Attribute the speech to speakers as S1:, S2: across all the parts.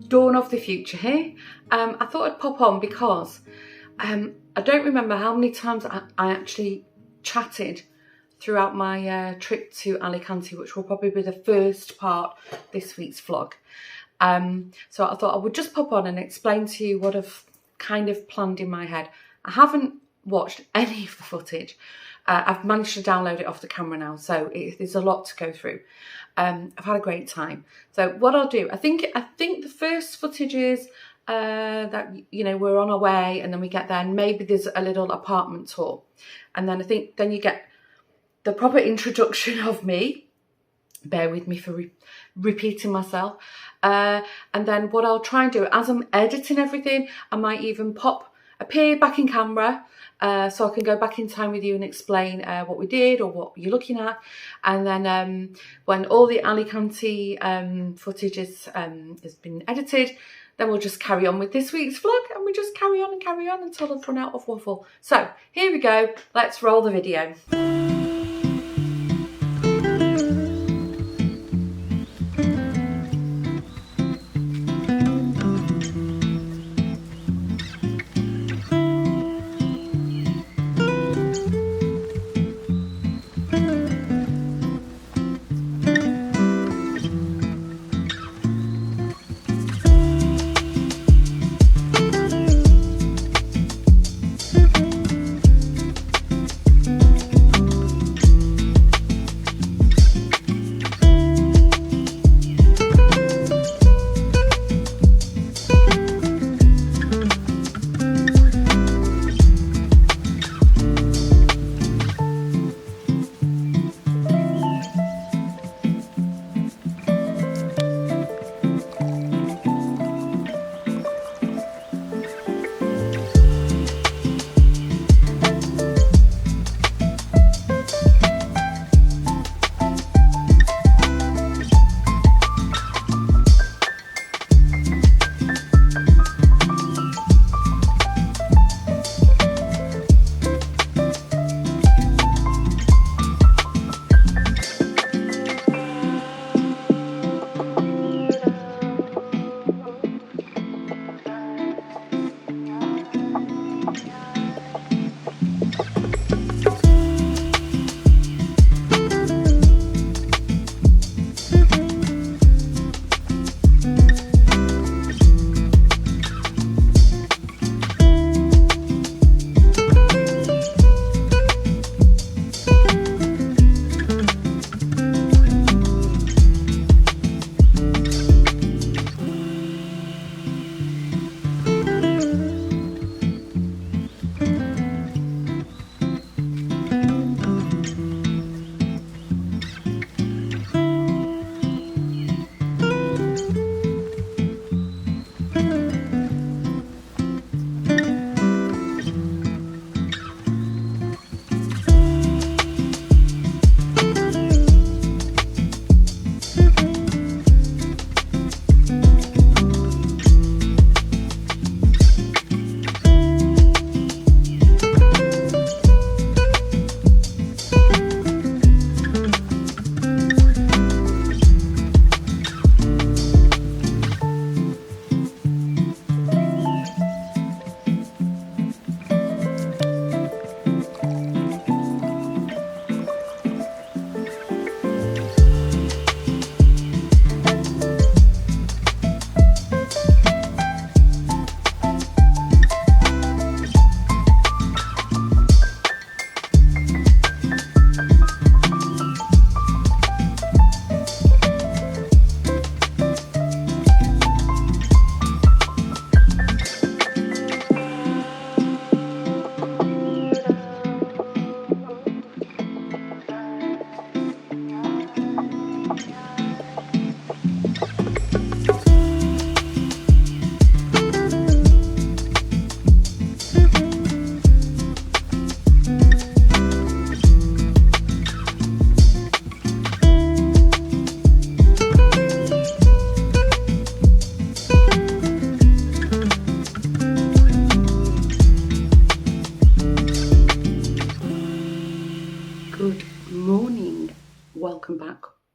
S1: dawn of the future here. I thought I'd pop on because I don't remember how many times I actually chatted throughout my trip to Alicante, which will probably be the first part of this week's vlog. So I thought I would just pop on and explain to you what I've kind of planned in my head. I haven't watched any of the footage. I've managed to download it off the camera now, so there's a lot to go through. I've had a great time. So what I'll do, I think the first footage is that, you know, we're on our way and then we get there and maybe there's a little apartment tour. And then I think then you get the proper introduction of me. Bear with me for repeating myself. And then what I'll try and do, as I'm editing everything, I might even appear back in camera so I can go back in time with you and explain what we did or what you're looking at. And then when all the Alicante footage has been edited, then we'll just carry on with this week's vlog, and we just carry on until I've run out of waffle. So here we go, let's roll the video.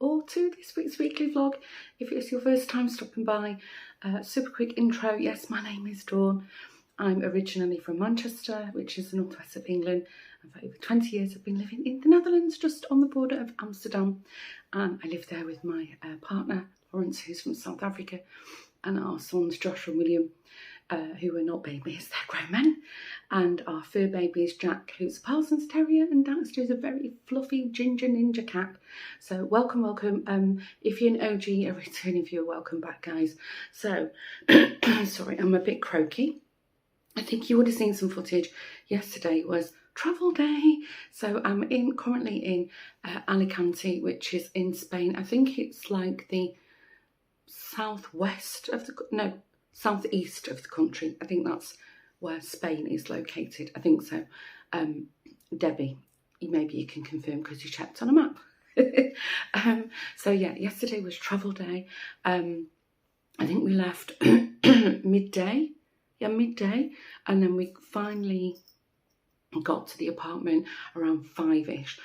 S1: or to this week's weekly vlog. If it's your first time stopping by, super quick intro. Yes, my name is Dawn. I'm originally from Manchester, which is the northwest of England, and for over 20 years I've been living in the Netherlands, just on the border of Amsterdam. And I live there with my partner, Lawrence, who's from South Africa, and our sons, Josh and William, who are not babies, they're grown men, and our fur babies, Jack, who's a Parsons Terrier, and Daxter is a very fluffy ginger ninja cat. So welcome, welcome. If you're an OG, a returning viewer, welcome back, guys. So, sorry, I'm a bit croaky. I think you would have seen some footage. Yesterday was travel day, so I'm currently in Alicante, which is in Spain. I think it's like the southeast of the country. I think that's where Spain is located. I think so. Debbie, maybe you can confirm because you checked on a map. So yeah, yesterday was travel day. I think we left midday. Yeah, midday, and then we finally got to the apartment around 5ish.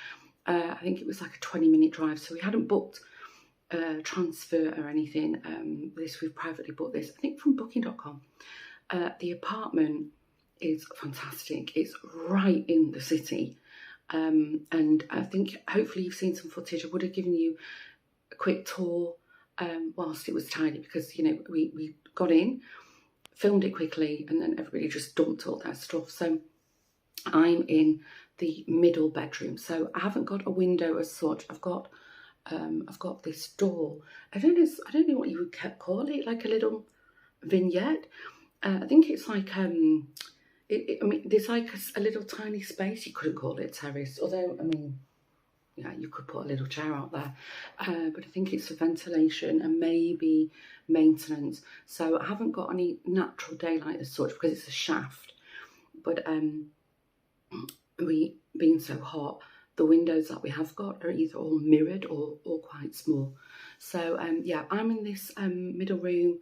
S1: I think it was like a 20-minute drive, so we hadn't booked transfer or anything. We've privately booked this, I think, from booking.com. The apartment is fantastic. It's right in the city, and I think hopefully you've seen some footage. I would have given you a quick tour whilst it was tidy, because we got in, filmed it quickly, and then everybody just dumped all their stuff. So I'm in the middle bedroom, so I haven't got a window as such. I've got this door. I don't know what you would call it, like a little vignette. I think it's like I mean, there's like a little tiny space. You couldn't call it terrace, although I mean, yeah, you could put a little chair out there, but I think it's for ventilation and maybe maintenance. So I haven't got any natural daylight as such because it's a shaft. But we being so hot, the windows that we have got are either all mirrored or quite small. So yeah, I'm in this middle room.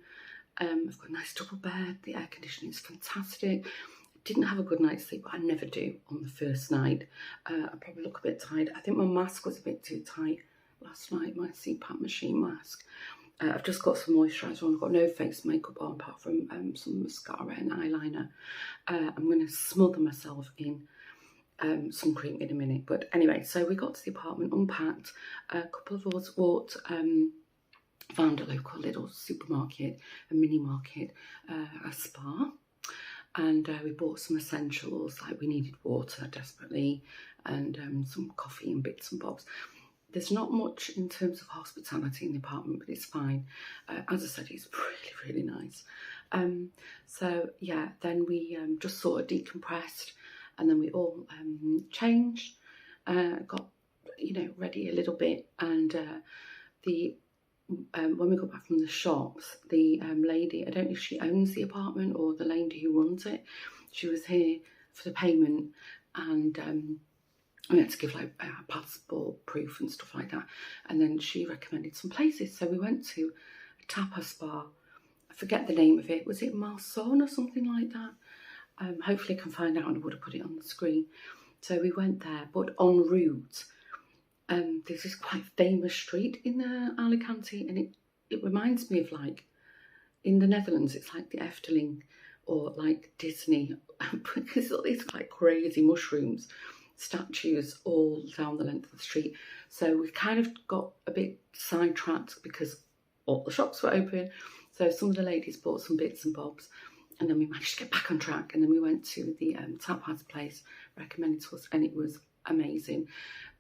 S1: I've got a nice double bed. The air conditioning is fantastic. Didn't have a good night's sleep, but I never do on the first night. I probably look a bit tired. I think my mask was a bit too tight last night, my CPAP machine mask. I've just got some moisturiser on. I've got no face makeup on apart from some mascara and eyeliner. I'm going to smother myself in some cream in a minute. But anyway, so we got to the apartment, unpacked. A couple of us walked, found a local little supermarket, a mini market, a spa. And we bought some essentials, like we needed water desperately, and some coffee and bits and bobs. There's not much in terms of hospitality in the apartment, but it's fine. As I said, it's really, really nice. So yeah, then we just sort of decompressed, and then we all changed, got ready a little bit, and when we got back from the shops, the lady, I don't know if she owns the apartment or the lady who runs it, she was here for the payment, and we had to give like passport proof and stuff like that, and then she recommended some places. So we went to a tapas bar. I forget the name of it. Was it Marson or something like that? Hopefully I can find out, and I would have put it on the screen. So we went there, but en route, there's this quite famous street in Alicante, and it reminds me of, like, in the Netherlands, it's like the Efteling or like Disney, because all these like crazy mushrooms, statues all down the length of the street. So we kind of got a bit sidetracked because all the shops were open. So some of the ladies bought some bits and bobs, and then we managed to get back on track. And then we went to the tapas place recommended to us, and it was amazing.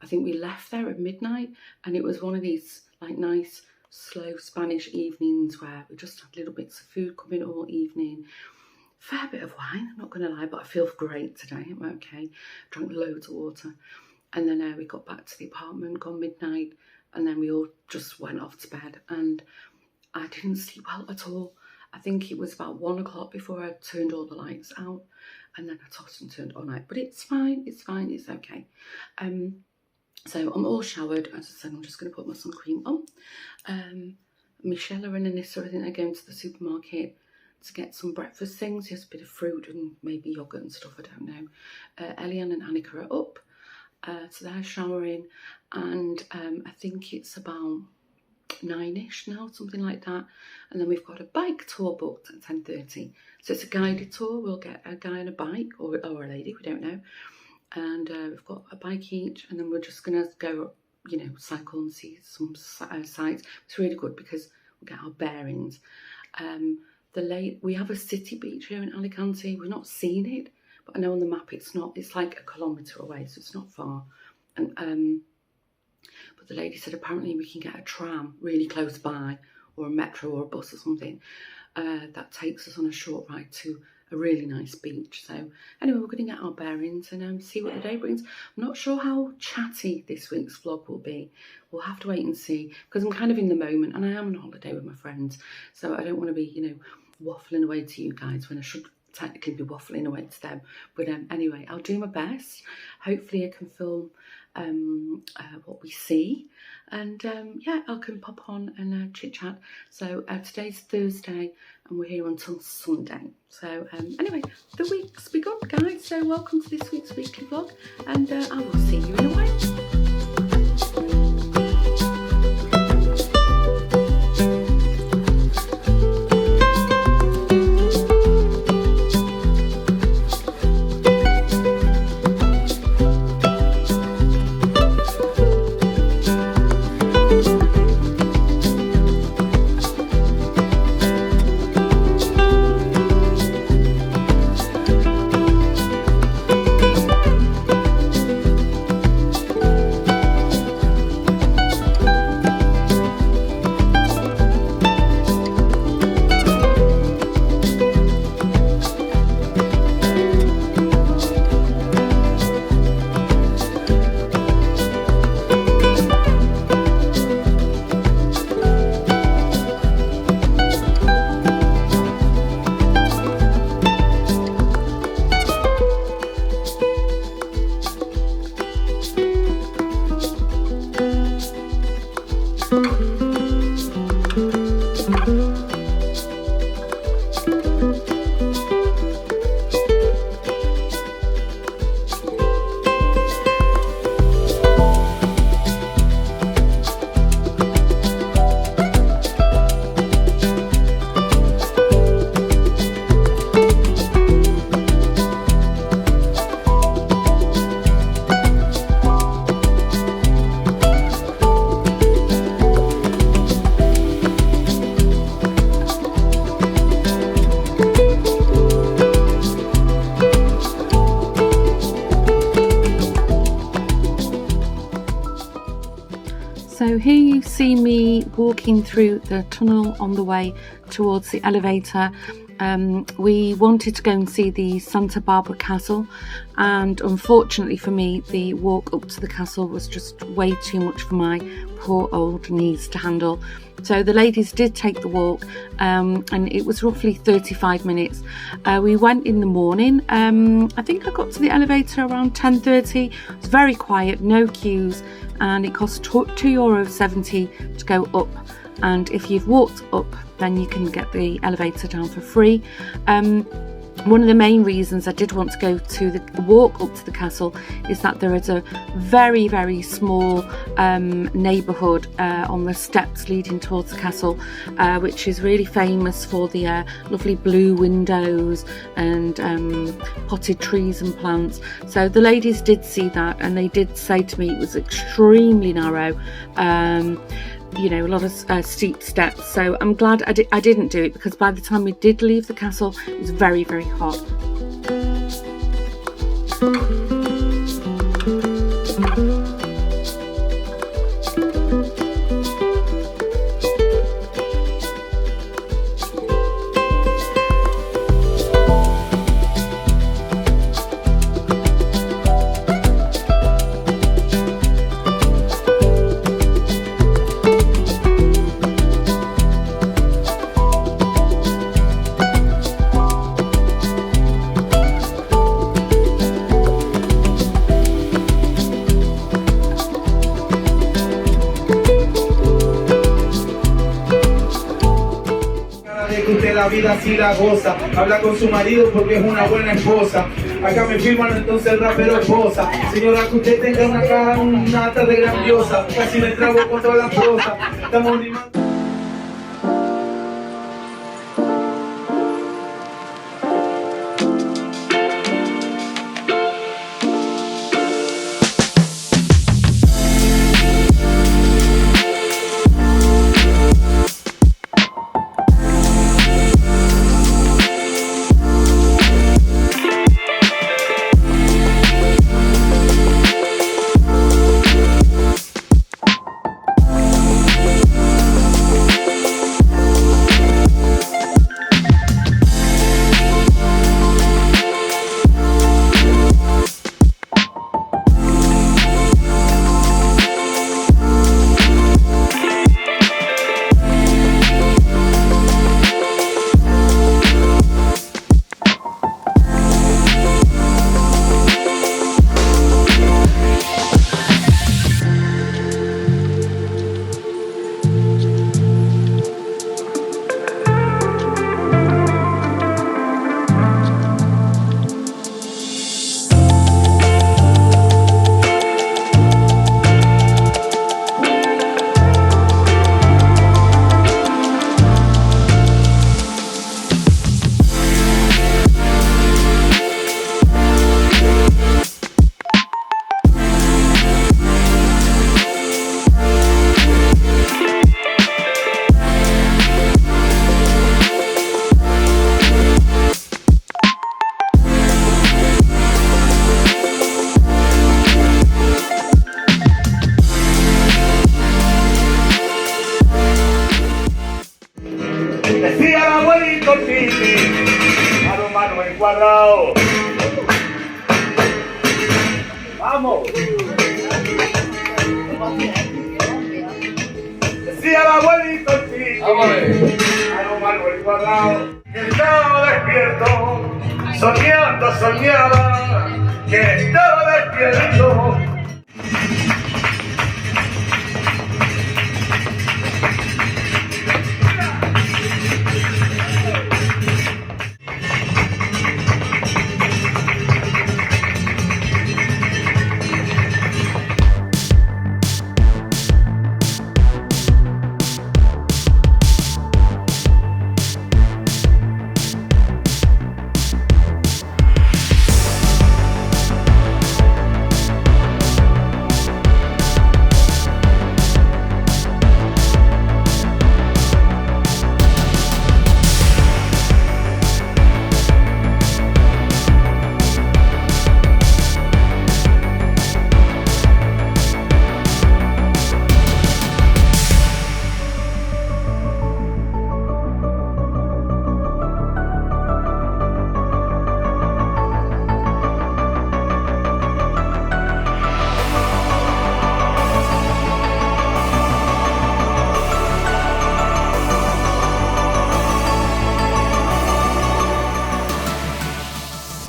S1: I think we left there at midnight, and it was one of these like nice slow Spanish evenings where we just had little bits of food coming all evening. Fair bit of wine, I'm not going to lie, but I feel great today. I'm okay. Drank loads of water, and then we got back to the apartment, gone midnight, and then we all just went off to bed, and I didn't sleep well at all. I think it was about 1 o'clock before I turned all the lights out, and then I tossed and turned all night. But it's fine, it's okay. So I'm all showered. As I said, I'm just going to put my sun cream on. Michelle and Anissa, I think they're going to the supermarket to get some breakfast things, just a bit of fruit and maybe yogurt and stuff, I don't know. Eliane and Annika are up. So they're showering, and I think it's about 9ish now, something like that. And then we've got a bike tour booked at 10:30. So it's a guided tour. We'll get a guy on a bike, or a lady, we don't know. And we've got a bike each, and then we're just going to go, cycle and see some sights. It's really good because we get our bearings. We have a city beach here in Alicante. We've not seen it, but I know on the map it's like 1 kilometre away, so it's not far. And but the lady said apparently we can get a tram really close by, or a metro or a bus or something, that takes us on a short ride to a really nice beach. So anyway, we're going to get our bearings and see what the day brings. I'm not sure how chatty this week's vlog will be. We'll have to wait and see, because I'm kind of in the moment and I am on holiday with my friends, so I don't want to be waffling away to you guys when I should technically be waffling away to them. But anyway, I'll do my best. Hopefully I can film what we see, and yeah, I can pop on and chit chat. So today's Thursday and we're here until Sunday. So anyway, the week's begun, guys, so welcome to this week's weekly vlog, and I will see you in a while. So here you see me walking through the tunnel on the way towards the elevator. We wanted to go and see the Santa Barbara Castle, and unfortunately for me the walk up to the castle was just way too much for my poor old knees to handle. So the ladies did take the walk, and it was roughly 35 minutes. We went in the morning. I think I got to the elevator around 10:30. It was very quiet, no queues, and it cost €2.70 to go up. And if you've walked up, then you can get the elevator down for free. One of the main reasons I did want to go to the walk up to the castle is that there is a very, very small neighbourhood on the steps leading towards the castle, which is really famous for the lovely blue windows and potted trees and plants. So the ladies did see that, and they did say to me it was extremely narrow. A lot of steep steps, so I'm glad I didn't do it, because by the time we did leave the castle it was very, very hot.
S2: amiga si la goza. Habla con su marido porque es una buena esposa. Acá me firman entonces el rapero esposa. Señora, que usted tenga una cara, una tarde grandiosa. Casi me trago con toda la prosa. Estamos rimando. Decía el abuelito Titi, mano en cuadrado. ¡Vamos! Decía el abuelito Titi, mano en cuadrado. Que estaba despierto, soñaba, que estaba despierto.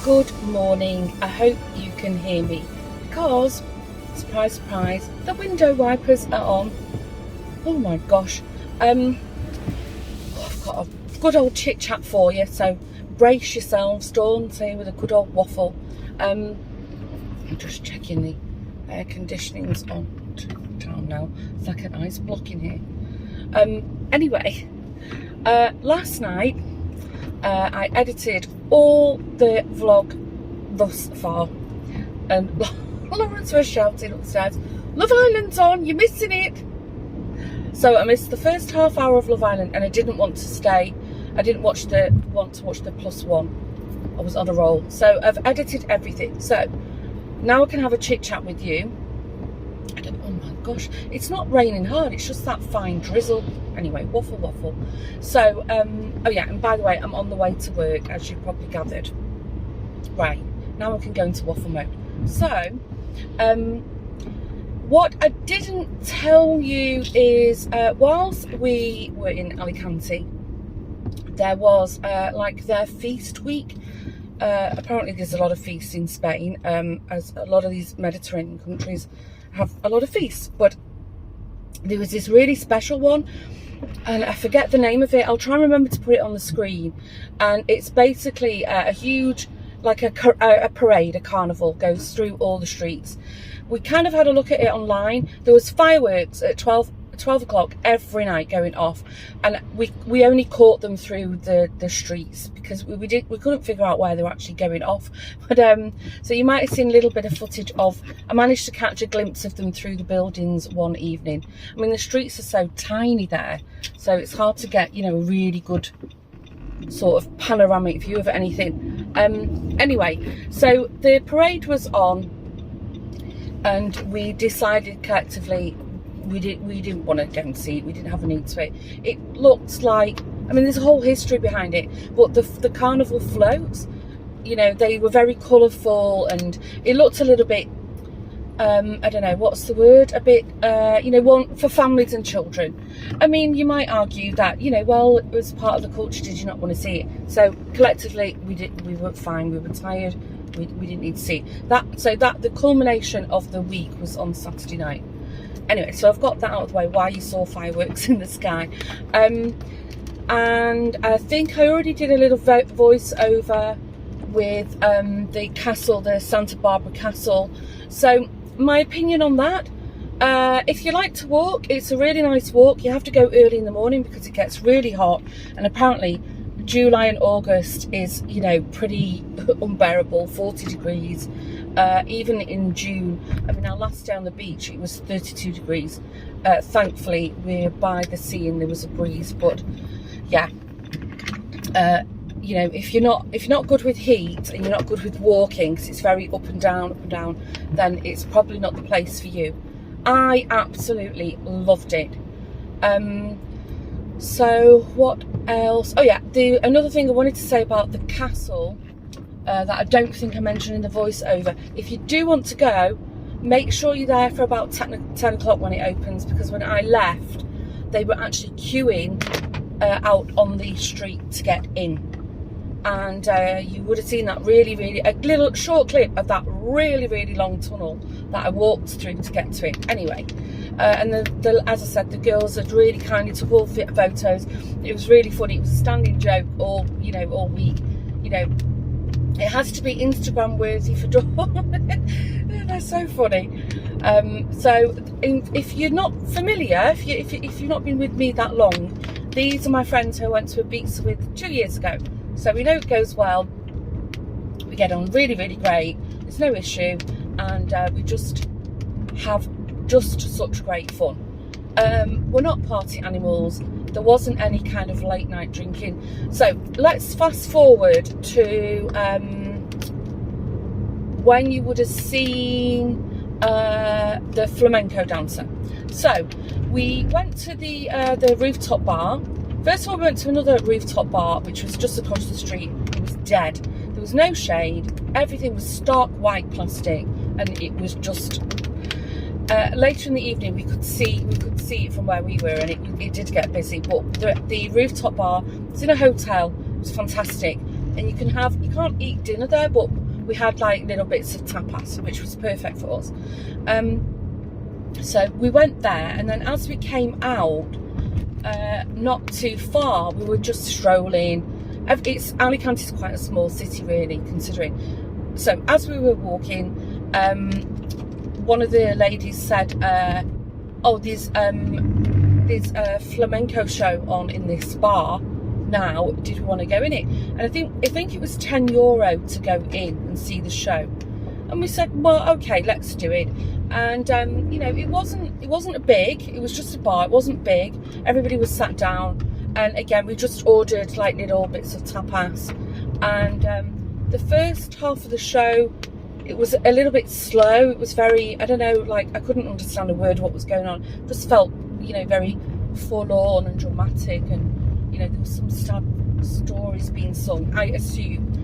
S1: Good morning. I hope you can hear me because, surprise, surprise, the window wipers are on. Oh my gosh. I've got a good old chit chat for you, so brace yourselves. Dawn's here with a good old waffle. I'm just checking the air conditioning's on down now. It's like an ice block in here. Anyway, last night I edited all the vlog thus far, and Lawrence was shouting upstairs, "Love Island's on, you're missing it." So I missed the first half hour of Love Island, and I didn't want to stay. I didn't want to watch the +1. I was on a roll. So I've edited everything. So now I can have a chit chat with you. Oh my gosh, it's not raining hard, it's just that fine drizzle. Anyway, waffle. So oh yeah, and by the way, I'm on the way to work, as you probably gathered. Right, now I can go into waffle mode. So what I didn't tell you is whilst we were in Alicante, there was like their feast week. Apparently there's a lot of feasts in Spain, as a lot of these Mediterranean countries have a lot of feasts, but there was this really special one and I forget the name of it. I'll try and remember to put it on the screen. And it's basically a huge, like a parade, a carnival goes through all the streets. We kind of had a look at it online. There was fireworks at 12 o'clock every night going off, and we only caught them through the streets because we couldn't figure out where they were actually going off. But so you might have seen a little bit of footage of. I managed to catch a glimpse of them through the buildings one evening. I mean, the streets are so tiny there, so it's hard to get, you know, a really good sort of panoramic view of anything. Anyway, so the parade was on, and we decided collectively we didn't want to go and see it. We didn't have a need to it. It looked like, I mean, there's a whole history behind it, but the carnival floats, you know, they were very colourful, and it looked a little bit, I don't know, what's the word, a bit, you know, one for families and children. I mean, you might argue that, you know, well, it was part of the culture, did you not want to see it? So collectively we were fine, we were tired, we didn't need to see it. So the culmination of the week was on Saturday night. Anyway, so I've got that out of the way, why you saw fireworks in the sky. And I think I already did a little voice over with the castle, the Santa Barbara Castle. So my opinion on that, if you like to walk, it's a really nice walk. You have to go early in the morning because it gets really hot, and apparently July and August is, you know, pretty unbearable, 40 degrees. Even in June, I mean, our last day on the beach, it was 32 degrees. Thankfully, we're by the sea and there was a breeze, but yeah, you know, if you're not good with heat and you're not good with walking, because it's very up and down, then it's probably not the place for you. I absolutely loved it. So what else? Oh yeah, another thing I wanted to say about the castle, that I don't think I mentioned in the voiceover. If you do want to go, make sure you're there for about 10 o'clock when it opens, because when I left, they were actually queuing out on the street to get in. And you would have seen that a little short clip of that really long tunnel that I walked through to get to it. Anyway, and as I said, the girls had really kindly took all the photos. It was really funny. It was a standing joke all week. You know, it has to be Instagram worthy for Dawn. They're so funny. So if you're not familiar, if you've not been with me that long, these are my friends who I went to Ibiza with 2 years ago. So we know it goes well. We get on really great. There's no issue, and we just have such great fun. We're not party animals. There wasn't any kind of late night drinking. So let's fast forward to when you would have seen the flamenco dancer. So we went to the rooftop bar. First of all, we went to another rooftop bar, which was just across the street. It was dead. There was no shade. Everything was stark white plastic, and it was just. Later in the evening, we could see it from where we were, and it did get busy. But the rooftop bar was in a hotel. It was fantastic, and you can't eat dinner there, but we had like little bits of tapas, which was perfect for us. So we went there, and then as we came out, not too far, we were just strolling. Alicante is quite a small city, really, considering. So as we were walking, one of the ladies said, there's a flamenco show on in this bar now, did we want to go in it? And I think it was €10 to go in and see the show. And we said, well, okay, let's do it. And you know, it wasn't big, it was just a bar, it wasn't big, everybody was sat down, and again, we just ordered like little bits of tapas. And the first half of the show, it was a little bit slow. It was very, I don't know, like I couldn't understand a word what was going on. It just felt, you know, very forlorn and dramatic, and you know, there was some sad stories being sung, I assume.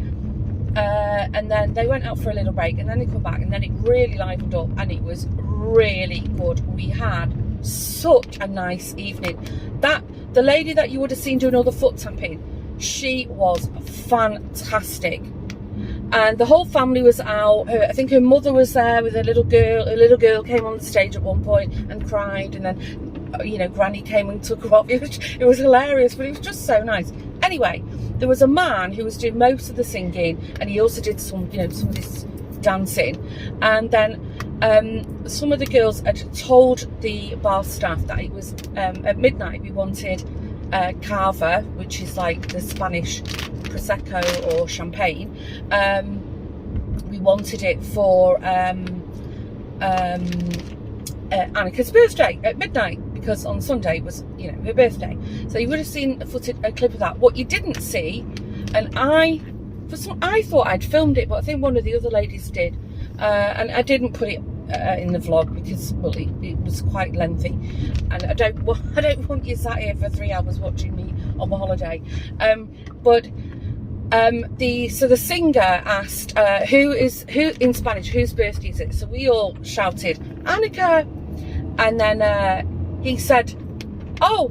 S1: And then they went out for a little break, and then they come back, and then it really livened up, and it was really good. We had such a nice evening. The lady that you would have seen doing all the foot tapping, she was fantastic. And the whole family was out. I think her mother was there with a little girl. A little girl came on the stage at one point and cried, and then you know, Granny came and took her off. It was hilarious, but it was just so nice. Anyway, there was a man who was doing most of the singing, and he also did some, you know, some of this dancing. And then some of the girls had told the bar staff that it was at midnight we wanted cava, which is like the Spanish prosecco or champagne. We wanted it for Annika's birthday at midnight, because on Sunday was, you know, her birthday. So you would have seen a clip of that. What you didn't see, and I thought I'd filmed it, but I think one of the other ladies did, and I didn't put it in the vlog because, well, it was quite lengthy, and I don't want you sat here for 3 hours watching me on my holiday. So the singer asked who in Spanish, whose birthday is it? So we all shouted Annika, and then he said, oh,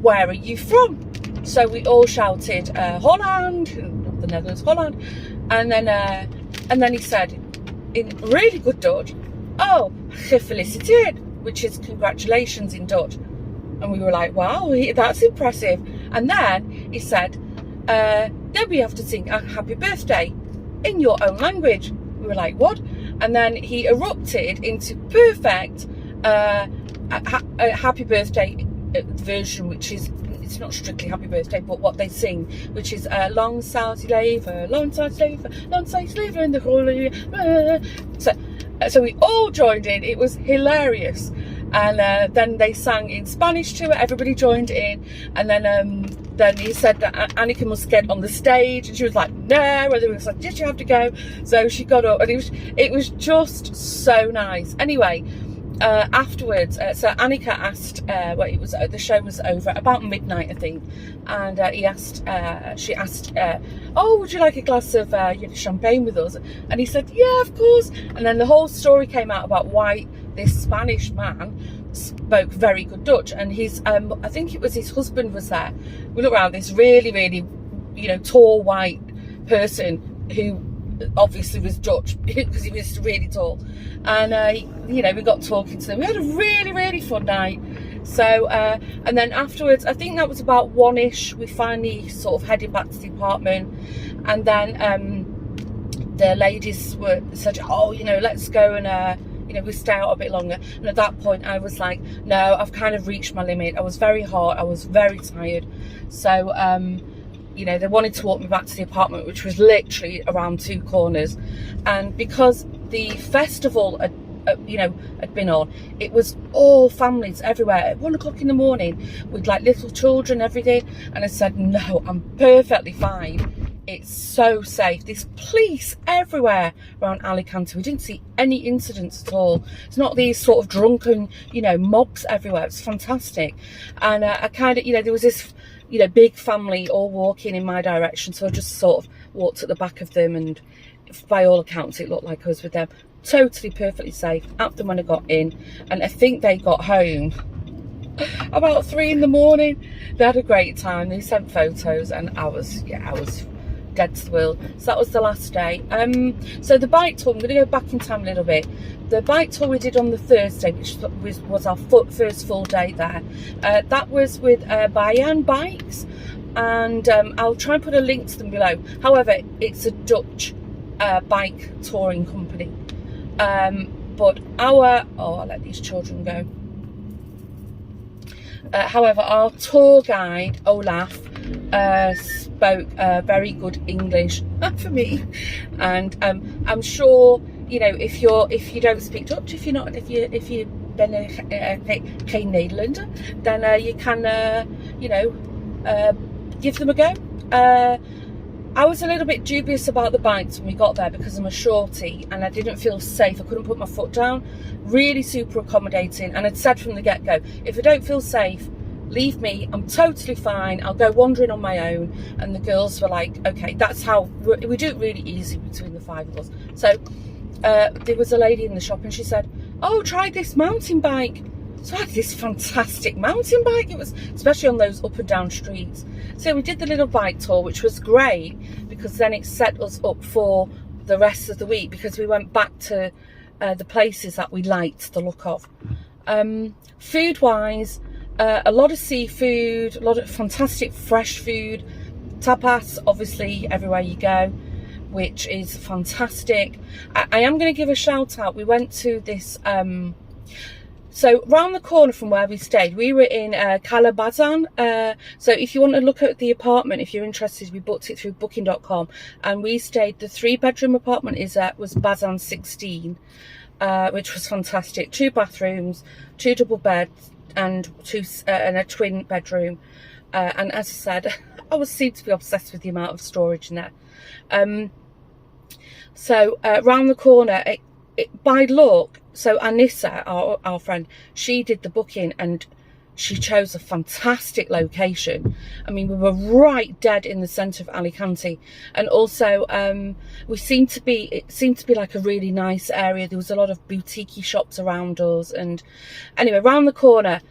S1: where are you from? So we all shouted Holland, the Netherlands, Holland, and then he said in really good Dutch, oh, gefeliciteerd, which is congratulations in Dutch. And we were like, wow, that's impressive. And then he said, then we have to sing a happy birthday in your own language. We were like, what? And then he erupted into perfect a happy birthday version, which is, it's not strictly happy birthday, but what they sing, which is long zal je leven, long zal je leven, long zal je leven in the whole. So we all joined in. It was hilarious. And then they sang in Spanish to it. Everybody joined in. And then he said that Annika must get on the stage, and she was like, no. And they was like, did you have to go? So she got up, and it was just so nice. Anyway, afterwards, so Annika asked, the show was over about midnight, I think, and she asked, oh, would you like a glass of champagne with us? And he said, yeah, of course. And then the whole story came out about why this Spanish man spoke very good Dutch, and his I think it was his husband was there. We looked around, this really, really, you know, tall white person who obviously was Dutch because he was really tall, and you know, we got talking to them. We had a really, really fun night. So and then afterwards, I think that was about 1ish, we finally sort of headed back to the apartment, and then the ladies said, oh, you know, let's go and you know, we stay out a bit longer. And at that point I was like, no, I've kind of reached my limit. I was very hot, I was very tired. So you know, they wanted to walk me back to the apartment, which was literally around 2 corners. And because the festival had been on, it was all families everywhere at 1 o'clock in the morning with like little children, everything. And I said, no, I'm perfectly fine. It's so safe. There's police everywhere around Alicante. We didn't see any incidents at all. It's not these sort of drunken, you know, mobs everywhere. It's fantastic. And I kind of, you know, there was this, you know, big family all walking in my direction, so I just sort of walked at the back of them, and by all accounts it looked like I was with them. Totally perfectly safe. Asked them when I got in, and I think they got home about 3 in the morning. They had a great time. They sent photos, and I was dead to the world. So that was the last day. So the bike tour, I'm going to go back in time a little bit. The bike tour we did on the Thursday, which was our first full day there. That was with Bazan bikes, and I'll try and put a link to them below. However, it's a Dutch bike touring company. But I'll let these children go. However, our tour guide, Olaf, spoke very good English for me, and I'm sure, you know, if you don't speak Dutch, if you ben geen Nederlander, then you can you know, give them a go. I was a little bit dubious about the bikes when we got there because I'm a shorty and I didn't feel safe. I couldn't put my foot down. Really super accommodating, and I'd said from the get-go, if I don't feel safe, leave me, I'm totally fine, I'll go wandering on my own. And the girls were like, okay, that's how we do it, really easy between the 5 of us. So there was a lady in the shop, and she said, oh, try this mountain bike. So I had this fantastic mountain bike. It was, especially on those up and down streets. So we did the little bike tour, which was great because then it set us up for the rest of the week, because we went back to the places that we liked the look of. Food wise, a lot of seafood, a lot of fantastic fresh food, tapas obviously everywhere you go, which is fantastic. I am going to give a shout out. We went to this so round the corner from where we stayed, we were in Bazan. So if you want to look at the apartment, if you're interested, we booked it through booking.com, and we stayed, the 3-bedroom apartment was Bazan 16, which was fantastic. 2 bathrooms, 2 double beds, and a twin bedroom. And as I said, I seemed to be obsessed with the amount of storage in there. So round the corner, by luck, so Anissa, our friend, she did the booking and she chose a fantastic location. I mean, we were right dead in the centre of Alicante, and also it seemed to be like a really nice area. There was a lot of boutique shops around us, and anyway, round the corner,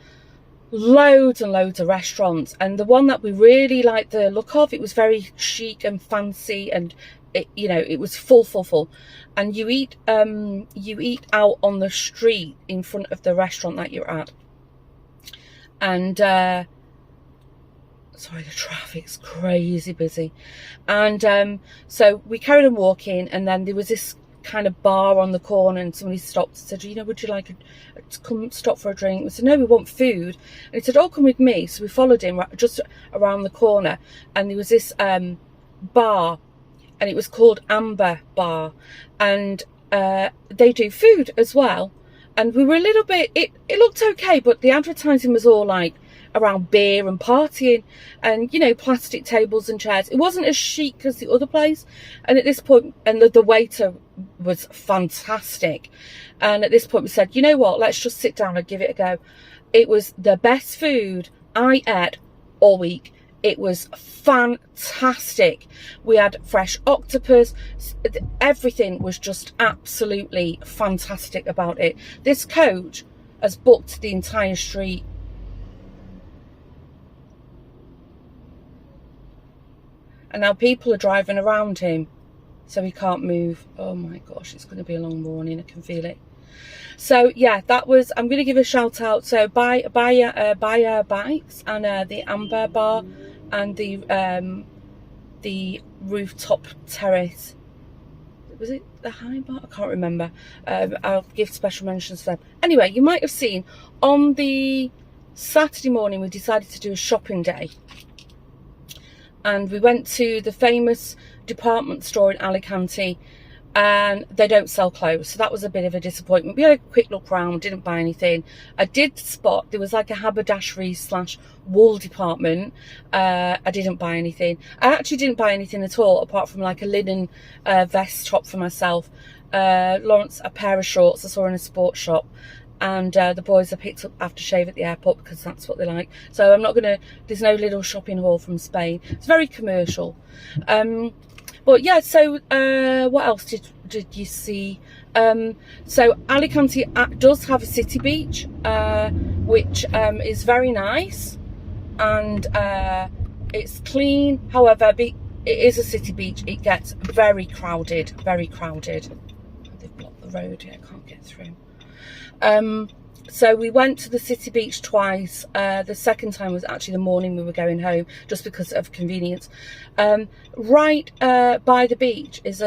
S1: loads and loads of restaurants, and the one that we really liked the look of, it was very chic and fancy, and it was full, and you eat out on the street in front of the restaurant that you're at. And sorry, the traffic's crazy busy. And so we carried on walking, and then there was this kind of bar on the corner, and somebody stopped and said, would you like to come stop for a drink? We said, no, we want food. And he said, oh, come with me. So we followed him just around the corner, and there was this bar, and it was called Amber Bar, and they do food as well. And we were a little bit, it looked okay, but the advertising was all like around beer and partying and, plastic tables and chairs. It wasn't as chic as the other place. And at this point, and the waiter was fantastic. And at this point we said, you know what, let's just sit down and give it a go. It was the best food I ate all week. It was fantastic. We had fresh octopus. Everything was just absolutely fantastic about it. This coach has booked the entire street. And now people are driving around him, so he can't move. Oh my gosh, it's going to be a long morning. I can feel it. So yeah, that was, I'm going to give a shout out. So buy bikes and the Amber Bar, and the rooftop terrace. Was it the high bar? I can't remember. I'll give special mentions to them. Anyway, you might have seen on the Saturday morning we decided to do a shopping day, and we went to the famous department store in Alicante, and they don't sell clothes, so that was a bit of a disappointment. We had a quick look round, didn't buy anything. I did spot there was like a haberdashery / wool department. I didn't buy anything. I actually didn't buy anything at all, apart from like a linen vest top for myself, Lawrence a pair of shorts I saw in a sports shop, and the boys I picked up aftershave at the airport because that's what they like. So I'm not gonna, there's no little shopping haul from Spain. It's very commercial. But yeah, so what else did you see? So Alicante does have a city beach, which is very nice, and it's clean. However, it is a city beach. It gets very crowded, very crowded. They've blocked the road here, I can't get through. So we went to the city beach twice. The second time was actually the morning we were going home, just because of convenience. Right by the beach is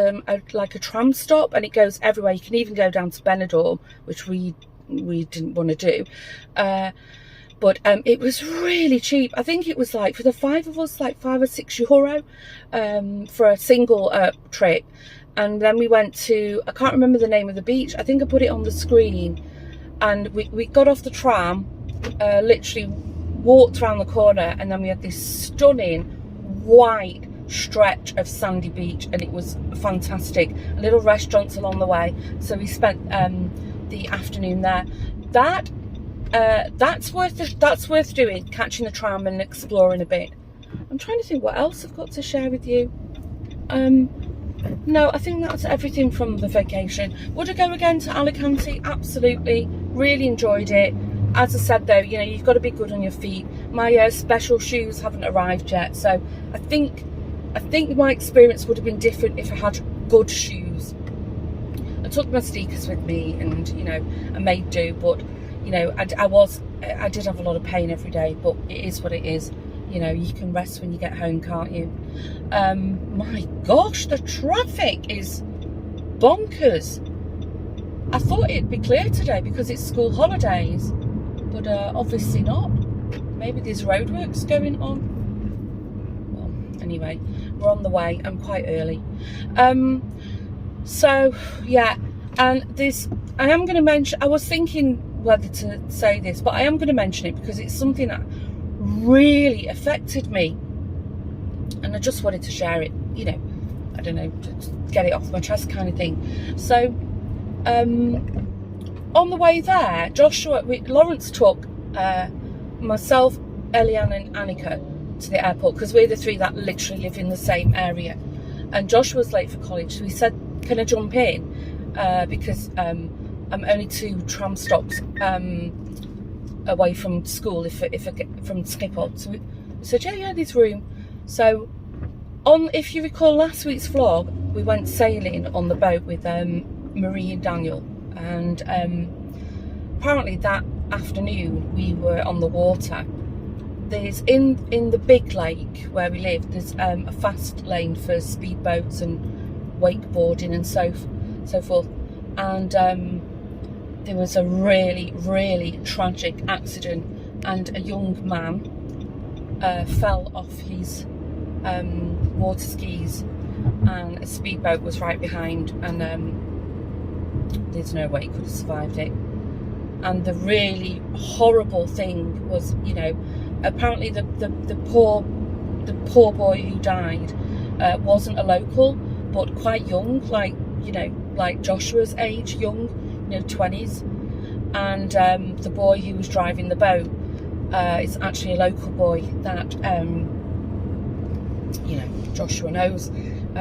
S1: like a tram stop, and it goes everywhere. You can even go down to Benidorm, which we didn't want to do. But it was really cheap. I think it was like, for the 5 of us, like €5 or €6 for a single trip. And then we went to, I can't remember the name of the beach. I think I put it on the screen. And we got off the tram, literally walked around the corner, and then we had this stunning wide stretch of sandy beach, and it was fantastic. Little restaurants along the way, so we spent the afternoon there. That's worth doing, catching the tram and exploring a bit. I'm trying to think what else I've got to share with you. No, I think that's everything from the vacation. Would I go again to Alicante? Absolutely. Really enjoyed it. As I said though, you've got to be good on your feet. My special shoes haven't arrived yet, so I think my experience would have been different if I had good shoes. I took my sneakers with me, and I made do, but you know, I did have a lot of pain every day, but it is what it is. You know, you can rest when you get home, can't you? My gosh, the traffic is bonkers. I thought it'd be clear today because it's school holidays, but obviously not. Maybe there's roadworks going on. Well, anyway, we're on the way. I'm quite early. So, yeah, and this, I am going to mention, I was thinking whether to say this, but I am going to mention it because it's something that really affected me. And I just wanted to share it, you know, I don't know, to get it off my chest kind of thing. So, on the way there, Lawrence took myself, Eliane and Annika to the airport because we're the three that literally live in the same area. And Joshua was late for college, so he said, can I jump in? Because I'm only 2 tram stops away from school if I get from Schiphol. So we said, yeah, there's room. So if you recall last week's vlog, we went sailing on the boat with Marie and Daniel, and apparently that afternoon we were on the water. There's in the big lake where we live, there's a fast lane for speedboats and wakeboarding and so forth, and there was a really tragic accident, and a young man fell off his water skis, and a speedboat was right behind, and there's no way he could have survived it. And the really horrible thing was, you know, apparently the poor boy who died wasn't a local, but quite young, like, you know, like Joshua's age, young, you know, 20s. And the boy who was driving the boat is actually a local boy that you know, Joshua knows.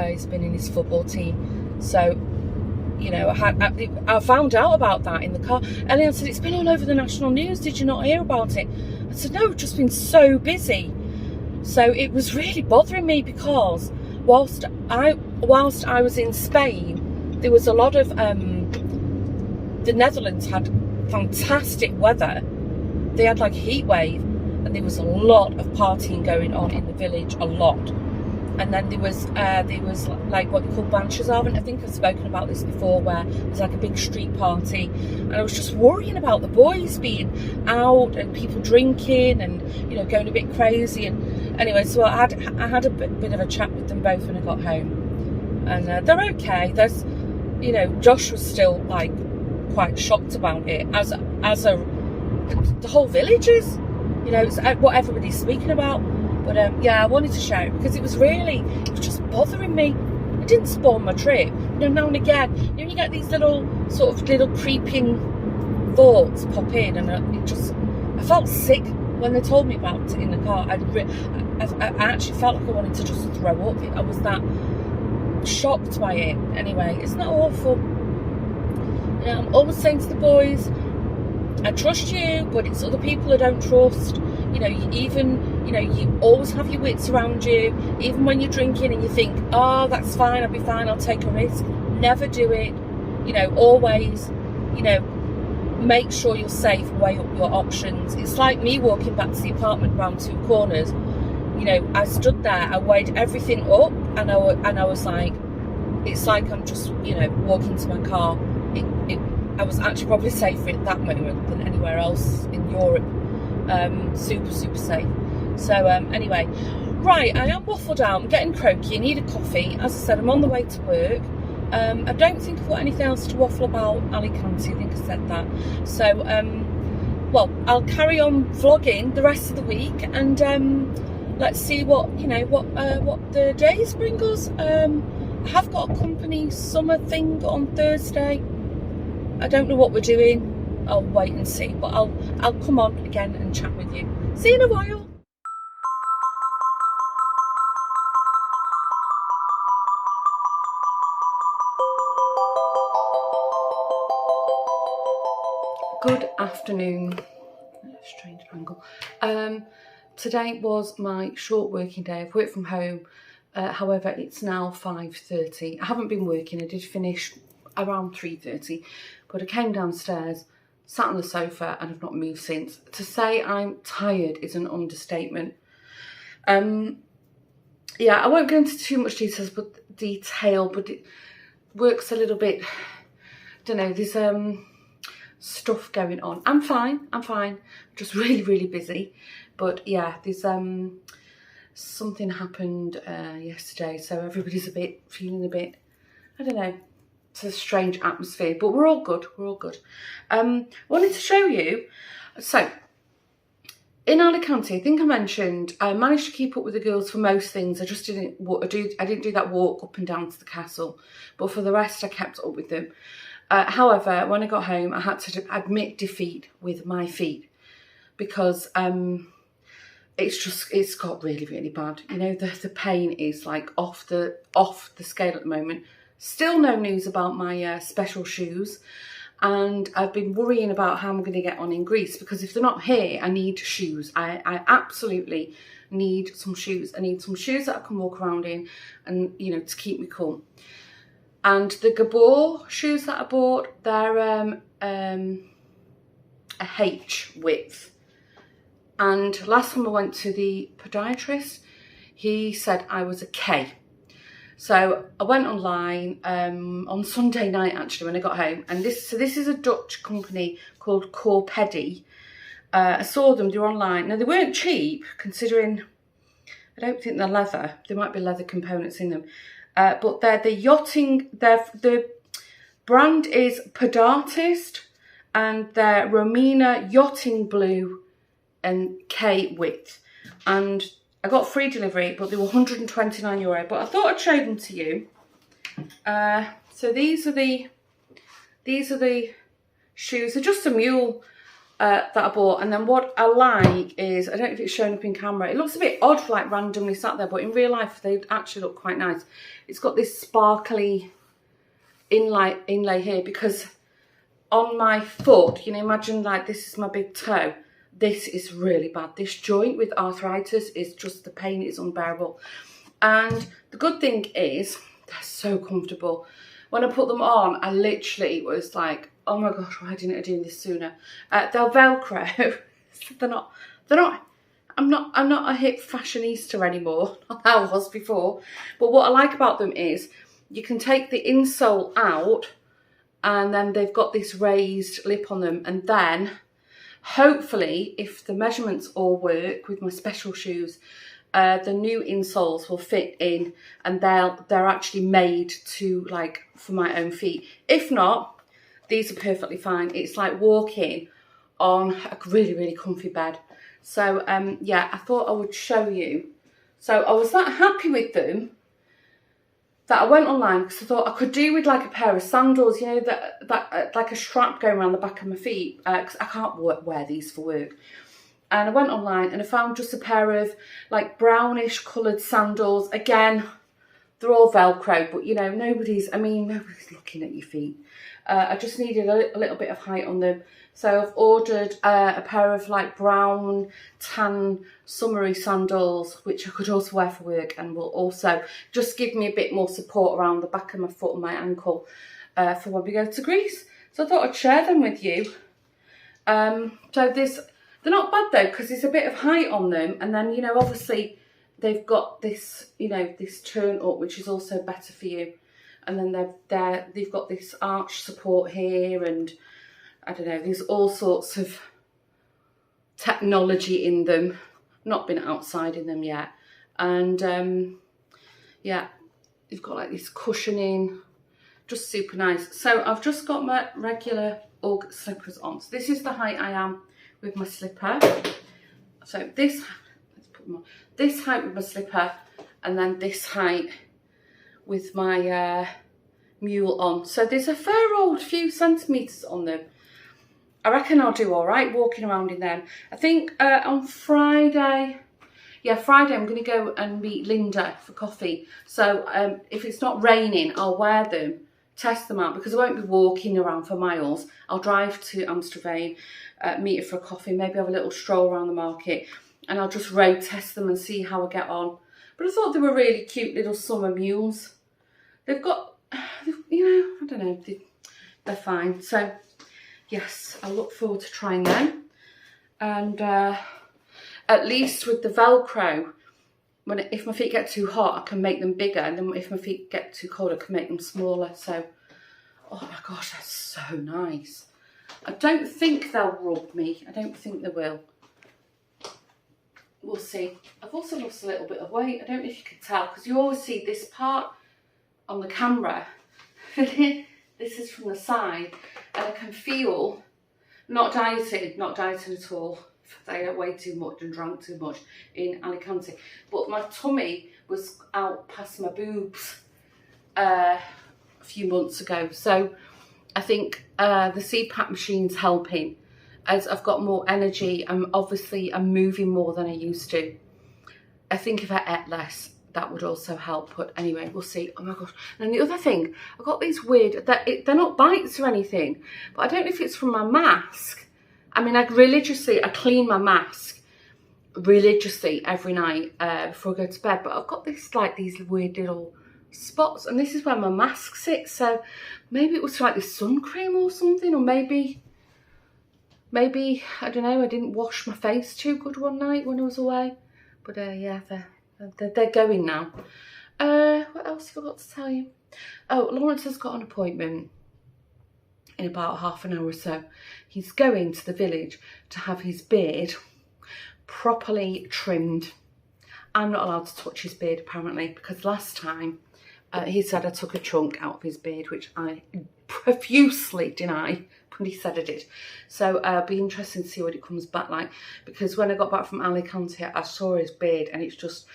S1: He's been in his football team. So, you know, I found out about that in the car. Eliane said, it's been all over the national news, did you not hear about it? I said, no, I've just been so busy. So it was really bothering me because whilst I was in Spain, there was a lot of the Netherlands had fantastic weather. They had like a heat wave, and there was a lot of partying going on in the village, a lot. And then there was like what they call Banchazavant. I think I've spoken about this before, where there's like a big street party, and I was just worrying about the boys being out and people drinking and, you know, going a bit crazy. And anyway, so I had a bit of a chat with them both when I got home, and they're okay. There's, you know, Josh was still like quite shocked about it, as the whole village is, you know, it's what everybody's speaking about. But yeah, I wanted to share it because it was just bothering me. It didn't spoil my trip. You know, now and again, you know, you get these little creeping thoughts pop in, and I felt sick when they told me about it in the car. I actually felt like I wanted to just throw up. I was that shocked by it. Anyway, it's not awful. You know, I'm always saying to the boys, I trust you, but it's other people I don't trust. You know, you always have your wits around you, even when you're drinking and you think, oh, that's fine, I'll be fine, I'll take a risk. Never do it. You know, always, you know, make sure you're safe, weigh up your options. It's like me walking back to the apartment round 2 corners. You know, I stood there, I weighed everything up, and I was like, it's like I'm just, you know, walking to my car. I was actually probably safer at that moment than anywhere else in Europe. Super safe. So anyway, right, I am waffled out, I'm getting croaky, I need a coffee. As I said, I'm on the way to work. I don't think I've got anything else to waffle about Alicante, I think I said that. So well, I'll carry on vlogging the rest of the week, and let's see what the days bring us. I have got a company summer thing on Thursday. I don't know what we're doing. I'll wait and see, but I'll come on again and chat with you. See you in a while. Good afternoon. Strange angle. Today was my short working day. I've worked from home. However, it's now 5:30. I haven't been working. I did finish around 3:30, but I came downstairs sat on the sofa and have not moved since. To say I'm tired is an understatement. Yeah, I won't go into too much detail, but it works a little bit, I don't know, there's stuff going on. I'm fine, just really, really busy. But yeah, there's something happened yesterday, so everybody's feeling a bit, I don't know, it's a strange atmosphere, but we're all good, wanted to show you, so in Alicante, I think I mentioned, I managed to keep up with the girls for most things. I just didn't do that walk up and down to the castle, but for the rest I kept up with them. However, when I got home, I had to admit defeat with my feet, because it's got really, really bad. You know, the pain is like off the scale at the moment. Still no news about my special shoes. And I've been worrying about how I'm going to get on in Greece, because if they're not here, I need shoes. I absolutely need some shoes. I need some shoes that I can walk around in and, you know, to keep me cool. And the Gabor shoes that I bought, they're a H width. And last time I went to the podiatrist, he said I was a K. So I went online on Sunday night, actually, when I got home. And this is a Dutch company called Corpedi. I saw them, they were online. Now, they weren't cheap, considering, I don't think they're leather. There might be leather components in them. But they're the yachting, the brand is Podartist, and they're Romina Yachting Blue and K width. And I got free delivery, but they were €129. But I thought I'd show them to you. So these are the shoes. They're just a mule that I bought. And then what I like is, I don't know if it's showing up in camera. It looks a bit odd, like randomly sat there, but in real life they actually look quite nice. It's got this sparkly inlay here, because on my foot, you know, imagine like this is my big toe. This is really bad. This joint with arthritis is just, the pain is unbearable. And the good thing is, they're so comfortable. When I put them on, I literally was like, oh my gosh, why didn't I do this sooner? They're Velcro. I'm not a hip fashionista anymore, like I was before. But what I like about them is, you can take the insole out, and then they've got this raised lip on them, and then hopefully, if the measurements all work with my special shoes, the new insoles will fit in, and they're actually made to, like, for my own feet. If not, these are perfectly fine. It's like walking on a really, really comfy bed. So yeah, I thought I would show you. So I was that happy with them that I went online, because I thought I could do with like a pair of sandals, you know, that like a strap going around the back of my feet, because I can't wear these for work. And I went online and I found just a pair of like brownish coloured sandals. Again, they're all Velcro, but you know, nobody's looking at your feet. I just needed a little bit of height on them. So I've ordered a pair of like brown, tan, summery sandals, which I could also wear for work, and will also just give me a bit more support around the back of my foot and my ankle for when we go to Greece. So I thought I'd share them with you. So they're not bad though, because there's a bit of height on them, and then, you know, obviously they've got this, you know, this turn up, which is also better for you. And then they've got this arch support here, and I don't know, there's all sorts of technology in them. Not been outside in them yet. And yeah, they've got like this cushioning, just super nice. So I've just got my regular Ugg slippers on. So this is the height I am with my slipper. So this, let's put them on. This height with my slipper, and then this height with my mule on. So there's a fair old few centimetres on them. I reckon I'll do all right walking around in them. I think on Friday, Friday I'm going to go and meet Linda for coffee. So if it's not raining, I'll wear them, test them out, because I won't be walking around for miles. I'll drive to Amsterdam, meet her for a coffee, maybe have a little stroll around the market, and I'll just road test them and see how I get on. But I thought they were really cute little summer mules. They've got, you know, I don't know, they're fine. So yes, I look forward to trying them. And at least with the Velcro, if my feet get too hot, I can make them bigger, and then if my feet get too cold, I can make them smaller. So, oh my gosh, that's so nice. I don't think they'll rub me. I don't think they will. We'll see. I've also lost a little bit of weight. I don't know if you can tell, because you always see this part on the camera. This is from the side, and I can feel, not dieting at all. I ate way too much and drank too much in Alicante, but my tummy was out past my boobs a few months ago. So I think the CPAP machine's helping, as I've got more energy. I'm moving more than I used to. I think if I ate less, that would also help. But anyway, we'll see. Oh my gosh. And the other thing, I've got these weird, they're not bites or anything, but I don't know if it's from my mask. I mean, I clean my mask religiously every night before I go to bed. But I've got this, like, these weird little spots, and this is where my mask sits. So maybe it was like this sun cream or something, or maybe I don't know, I didn't wash my face too good one night when I was away. But yeah, they're going now. What else have I got to tell you? Oh, Lawrence has got an appointment in about half an hour or so. He's going to the village to have his beard properly trimmed. I'm not allowed to touch his beard apparently, because last time he said I took a chunk out of his beard, which I profusely deny, but he said I did. So it'll be interesting to see what it comes back like, because when I got back from Alicante, I saw his beard, and it's just,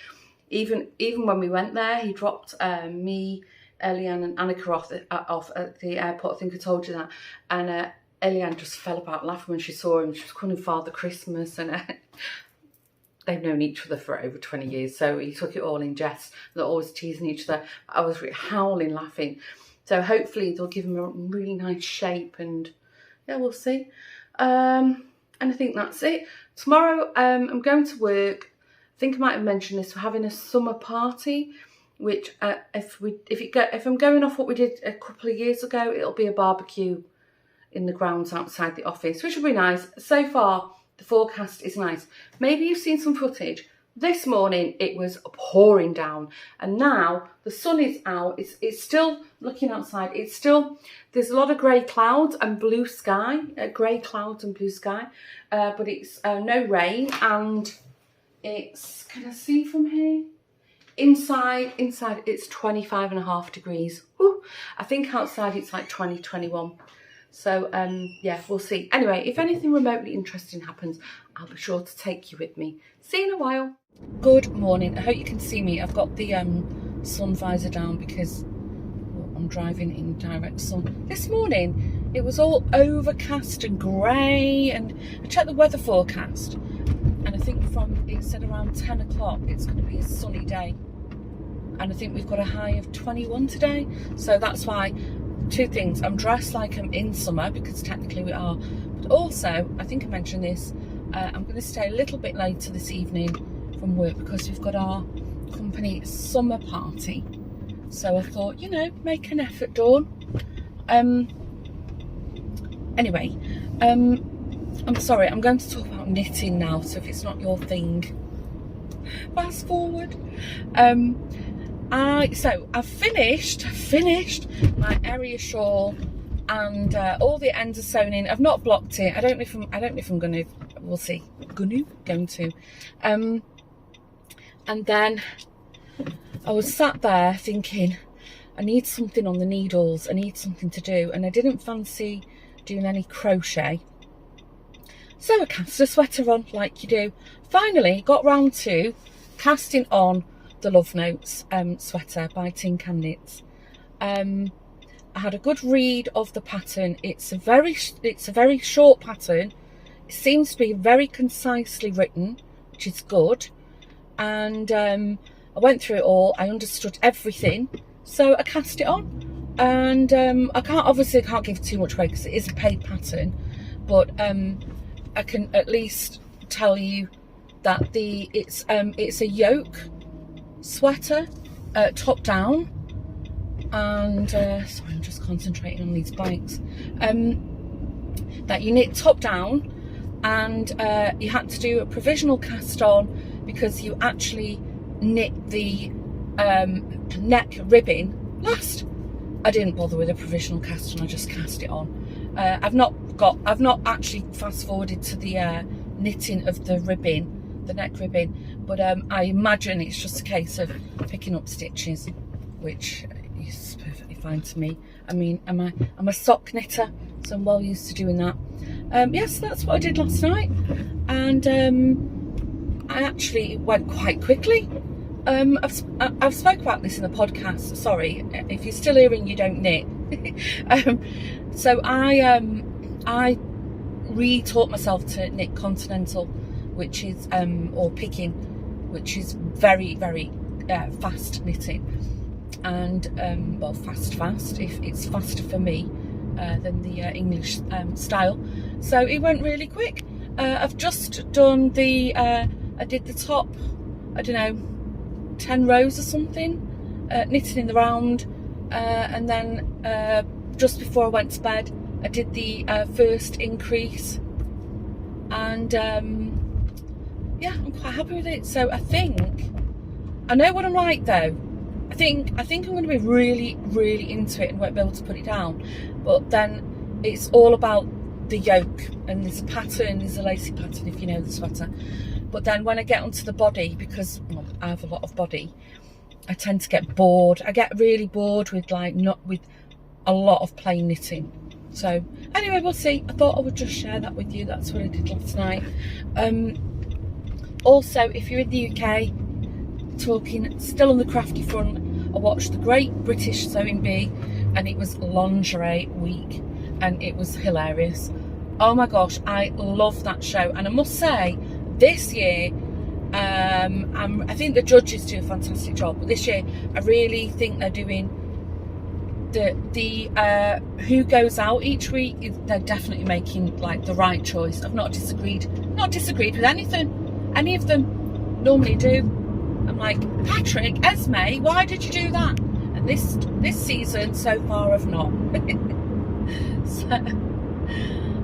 S1: even when we went there, he dropped me, Eliane and Annika off at the airport. I think I told you that. And Eliane just fell about laughing when she saw him. She was calling Father Christmas, and they've known each other for over 20 years. So he took it all in jest. They're always teasing each other. I was really howling laughing. So hopefully they'll give him a really nice shape, and yeah, we'll see. And I think that's it. Tomorrow I'm going to work. I think I might have mentioned this. We're having a summer party, which if I'm going off what we did a couple of years ago, it'll be a barbecue in the grounds outside the office, which will be nice. So far, the forecast is nice. Maybe you've seen some footage. This morning, it was pouring down, and now the sun is out. It's still, looking outside, it's still, there's a lot of grey clouds and blue sky, grey clouds and blue sky, but it's no rain, and it's, can I see from here? Inside it's 25.5 degrees. Woo. I think outside it's like 20, 21. So yeah, we'll see. Anyway, if anything remotely interesting happens, I'll be sure to take you with me. See you in a while. Good morning. I hope you can see me. I've got the sun visor down because I'm driving in direct sun. This morning it was all overcast and grey, and I checked the weather forecast, and I think it said around 10 o'clock it's going to be a sunny day. And I think we've got a high of 21 today. So that's why, two things. I'm dressed like I'm in summer, because technically we are. But also, I think I mentioned this, I'm going to stay a little bit later this evening from work, because we've got our company summer party. So I thought, you know, make an effort, Dawn. Anyway, I'm sorry, I'm going to talk about knitting now. So if it's not your thing, fast forward. I've finished my area shawl, and all the ends are sewn in. I've not blocked it. I don't know if I'm gonna. We'll see. Going to. And then I was sat there thinking, I need something on the needles. I need something to do, and I didn't fancy doing any crochet. So I cast a sweater on, like you do. Finally got round to casting on the Love Notes sweater by Tin Can Knits. I had a good read of the pattern. It's a very short pattern. It seems to be very concisely written, which is good. And I went through it all. I understood everything, so I cast it on. And I can't give too much away because it is a paid pattern, but I can at least tell you that it's a yoke sweater, top down, and sorry, I'm just concentrating on these bikes. that you knit top down, and you had to do a provisional cast on because you actually knit the neck ribbing last. I didn't bother with a provisional cast on, I just cast it on. I've not actually fast forwarded to the knitting of the ribbing, the neck ribbing, but I imagine it's just a case of picking up stitches, which is perfectly fine to me. I mean, I'm a sock knitter, so I'm well used to doing that. Yes, that's what I did last night, and I actually went quite quickly. I've spoke about this in the podcast. Sorry, if you're still hearing you don't knit. So I re-taught myself to knit continental, which is or picking, which is very fast knitting, and well, fast. If it's faster for me than the English style, so it went really quick. I've just done the I did the top, I don't know, 10 rows or something, knitting in the round, and then just before I went to bed I did the first increase, and yeah, I'm quite happy with it. So I think I know what I'm like though. I think I'm going to be really into it and won't be able to put it down, but then it's all about the yoke, and there's a pattern, there's a lacy pattern if you know the sweater. But then when I get onto the body, because well, I have a lot of body, I tend to get bored. I get really bored with not with a lot of plain knitting. So anyway, we'll see. I thought I would just share that with you. That's what I did last night. Also, if you're in the UK, talking still on the crafty front, I watched the Great British Sewing Bee, and it was lingerie week, and it was hilarious. Oh my gosh, I love that show, and I must say, this year, I think the judges do a fantastic job, but this year I really think they're doing the who goes out each week. They're definitely making like the right choice. I've not disagreed with anything any of them normally do. I'm like, Patrick, Esme, why did you do that? And this season so far I've not. So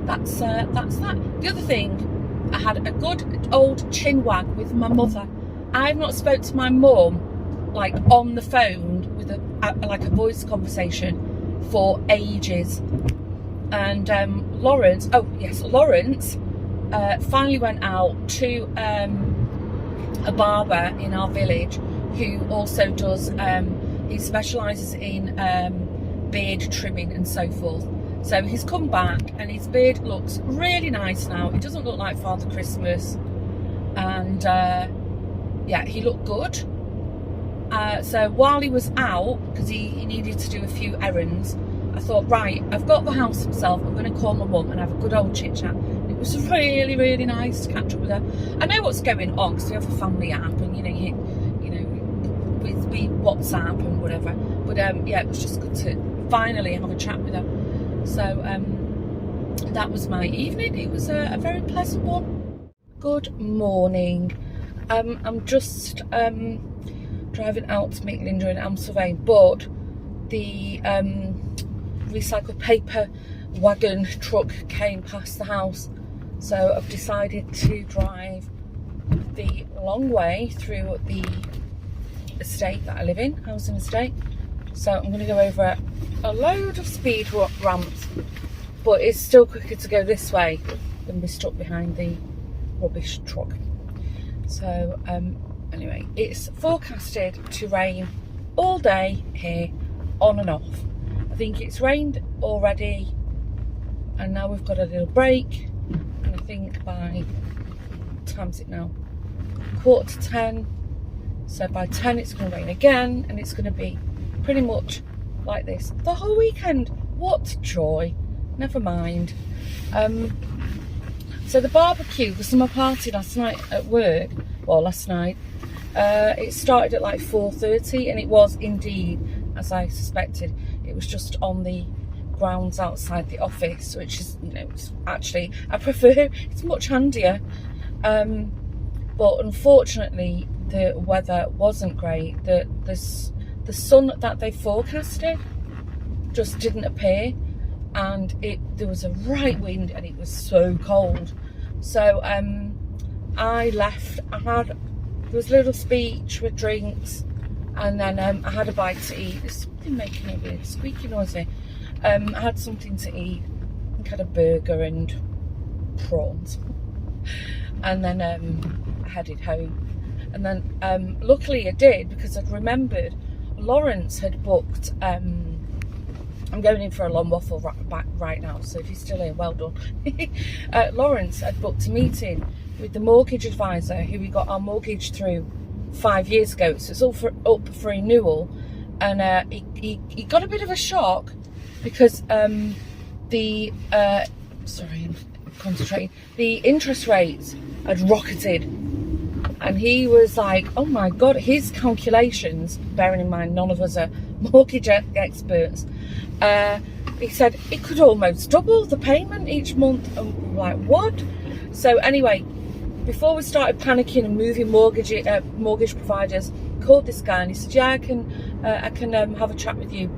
S1: that's that. The other thing, I had a good old chin wag with my mother. I've not spoke to my mum like on the phone with a voice conversation for ages. And Lawrence finally went out to a barber in our village who also does he specialises in beard trimming and so forth. So he's come back and his beard looks really nice now. It doesn't look like Father Christmas, and yeah, he looked good. So while he was out, because he needed to do a few errands, I thought, right, I've got the house himself, I'm going to call my mum and have a good old chit chat. It was really nice to catch up with her. I know what's going on because we have a family app, and we WhatsApp and whatever. But yeah, it was just good to finally have a chat with her. So that was my evening. It was a very pleasant one. Good morning. I'm just driving out to meet Linda in Amstelveen, but the recycled paper wagon truck came past the house, so I've decided to drive the long way through the estate that I live in, housing estate. So I'm going to go over a load of speed ramps, but it's still quicker to go this way than be stuck behind the rubbish truck. So anyway, it's forecasted to rain all day here, on and off. I think it's rained already, and now we've got a little break, and I think by, what time's it now? 9:45. So by 10 it's going to rain again, and it's going to be pretty much like this the whole weekend. What joy. Never mind. So the barbecue was my party last night at work. Well, last night it started at like 4:30, and it was indeed, as I suspected, it was just on the grounds outside the office, which is, it's actually, I prefer, it's much handier. But unfortunately the weather wasn't great. The sun that they forecasted just didn't appear, and there was a right wind and it was so cold. So I left. There was a little speech with drinks, and then I had a bite to eat. There's something making a weird squeaky noise here. I had something to eat. I think I had a burger and prawns, and then I headed home. And then luckily I did, because I'd remembered Lawrence had booked. I'm going in for a long waffle right now, so if you're still here, well done. Lawrence had booked a meeting with the mortgage advisor who we got our mortgage through 5 years ago, so it's all up for renewal. And he got a bit of a shock because sorry, I'm concentrating, the interest rates had rocketed, and he was like, oh my god, his calculations, bearing in mind none of us are mortgage experts, he said it could almost double the payment each month. I'm like, what? So anyway, before we started panicking and moving mortgage providers, called this guy and he said, yeah, I can have a chat with you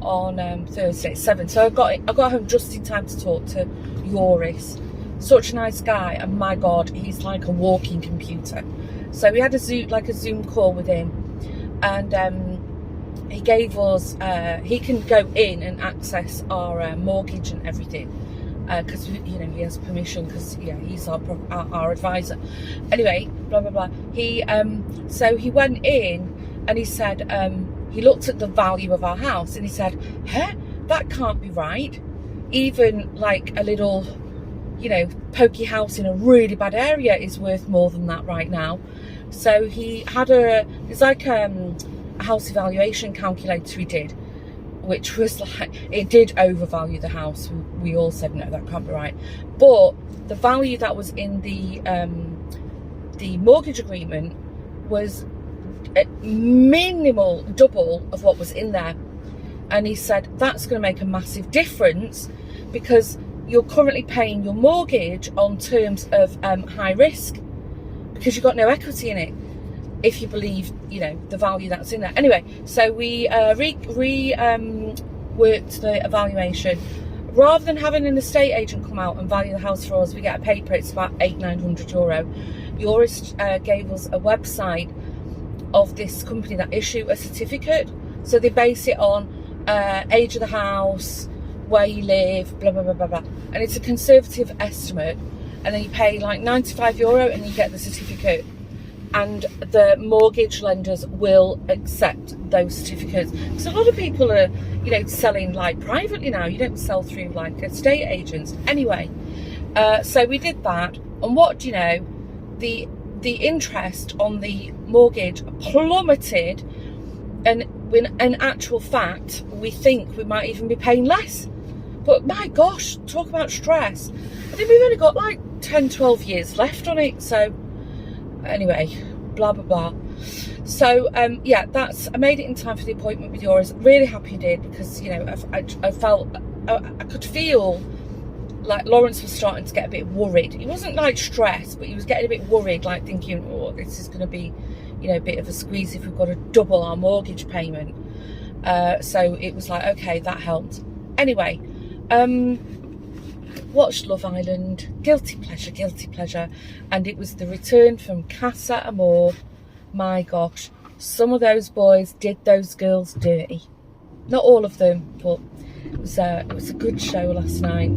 S1: on Thursday at 7. So I got home just in time to talk to Joris. Such a nice guy, and my god, he's like a walking computer. So we had a Zoom call with him, and he gave us, he can go in and access our mortgage and everything, because he has permission, because he's our advisor. Anyway, blah blah blah. So he went in and he said, he looked at the value of our house and he said, that can't be right. Even like a little, pokey house in a really bad area is worth more than that right now. So he had it's like a house evaluation calculator he did, which was like, it did overvalue the house. We all said, no, that can't be right. But the value that was in the mortgage agreement was a minimal double of what was in there. And he said, that's going to make a massive difference, because you're currently paying your mortgage on terms of high risk, because you've got no equity in it, if you believe, the value that's in there. Anyway, so we worked the evaluation. Rather than having an estate agent come out and value the house for us, we get a paper. It's about €800-900. Joris gave us a website of this company that issue a certificate. So they base it on age of the house, where you live, blah blah blah blah blah, and it's a conservative estimate. And then you pay like €95 and you get the certificate, and the mortgage lenders will accept those certificates. So a lot of people are selling like privately now. You don't sell through like estate agents. Anyway, so we did that, and what do you know, the interest on the mortgage plummeted, and in actual fact we think we might even be paying less. But my gosh, talk about stress. I think we've only got like 10-12 years left on it. So anyway, blah blah blah. So yeah, I made it in time for the appointment with yours. Really happy I did, because I felt I could feel like Lawrence was starting to get a bit worried. He wasn't like stressed, but he was getting a bit worried, like thinking, oh, this is going to be a bit of a squeeze if we've got to double our mortgage payment. So it was like, okay, that helped. Anyway, watched Love Island, guilty pleasure, and it was the return from Casa Amor. My gosh, some of those boys did those girls dirty. Not all of them, but it was a good show last night.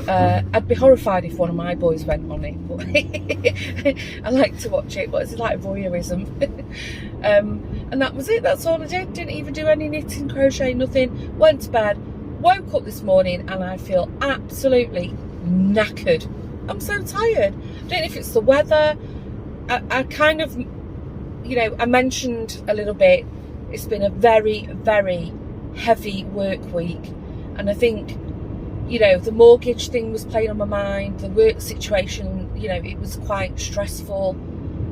S1: I'd be horrified if one of my boys went on it, but I like to watch it, but it's like voyeurism. And that was it. That's all I did. Didn't even do any knitting, crochet, nothing. Went to bed, woke up this morning, and I feel absolutely knackered. I'm so tired. I don't know if it's the weather. I kind of, I mentioned a little bit, it's been a very, very heavy work week, and I think the mortgage thing was playing on my mind, the work situation, it was quite stressful,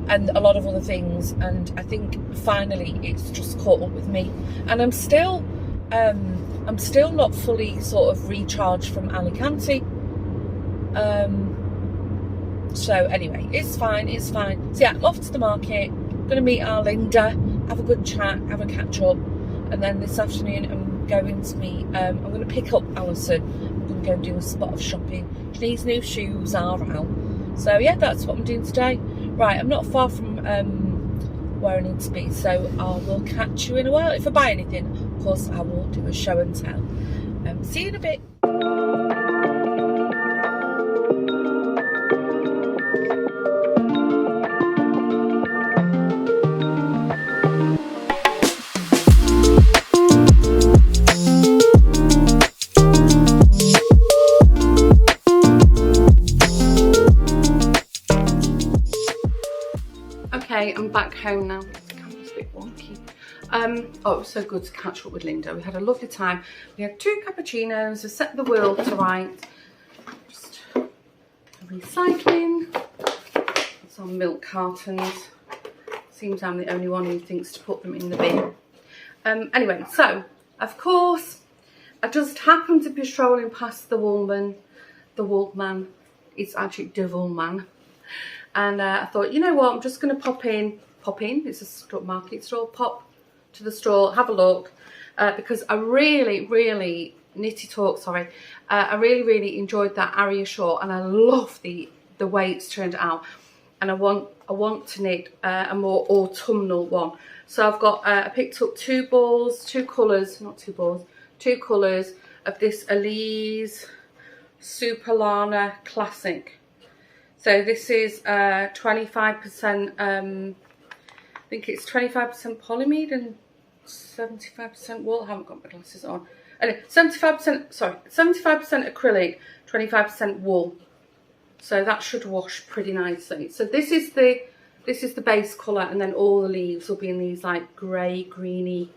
S1: and a lot of other things, and I think finally it's just caught up with me, and I'm still not fully sort of recharged from Alicante. So anyway, it's fine. So yeah, I'm off to the market, gonna meet our Linda, have a good chat, have a catch up, and then this afternoon I'm going to meet, I'm going to pick up Alison. I'm going to go do a spot of shopping. She needs new shoes, are out. So yeah, that's what I'm doing today. Right, I'm not far from where I need to be, so I will catch you in a while. If I buy anything, of course I will do a show and tell. See you in a bit. Okay, I'm back home now. The camera's a bit wonky. Oh, it was so good to catch up with Linda. We had a lovely time. We had 2 cappuccinos. We set the world to right. Just recycling. Some milk cartons. Seems I'm the only one who thinks to put them in the bin. Anyway, so of course I just happened to be strolling past the Woolman. It's actually the Woolman. And I thought, you know what, I'm just going to pop in, it's a market store, pop to the store, have a look, because I really really enjoyed that Aria shawl, and I love the way it's turned out, and I want to knit a more autumnal one. So I've got, I picked up 2 colours of this Elise Super Lana Classic. So this is 25%, I think it's 25% polyamide and 75% wool. I haven't got my glasses on. Anyway, 75% acrylic, 25% wool. So that should wash pretty nicely. So this is the base colour, and then all the leaves will be in these like grey, greeny,